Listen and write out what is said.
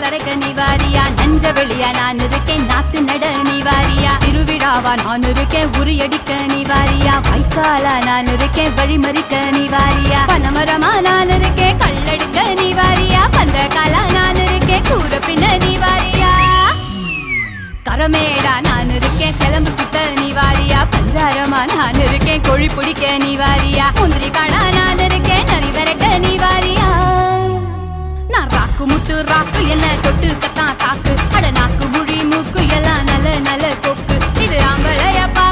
நக்கலரைக்க நீ வாரியா நஞ்ச வெளியா நான் இருக்கேன் நாத்து நட நீ வாரியா திருவிழாவா நான் இருக்கேன் உரியடிக்க நீ வாரியா வைக்காலா நான் இருக்கேன் வழிமறிக்க நீ வாரியா பனமரமா நான் இருக்கேன் கல்லெடுக்க நீ வாரியா பந்தகாலா நான் இருக்கேன் கூற பின்ன நீ வாரியா கரமேடா நான் இருக்கேன் சிலம்பு சுத்த நீ வாரியா பஞ்சாரமா நான் இருக்கேன் கோழி பிடிக்க நீ வாரியா முந்திரி காடா நான் இருக்கேன் நரி விரட்ட நீ வாரியா நான் ராக்கு முட்டு ராக்கு என்ன தொட்டு கத்தான் சாக்கு அட நாக்கு முழி மூக்கு எல்லாம் நல்ல நல்ல சொக்கு இது ஆம்பளையப்பா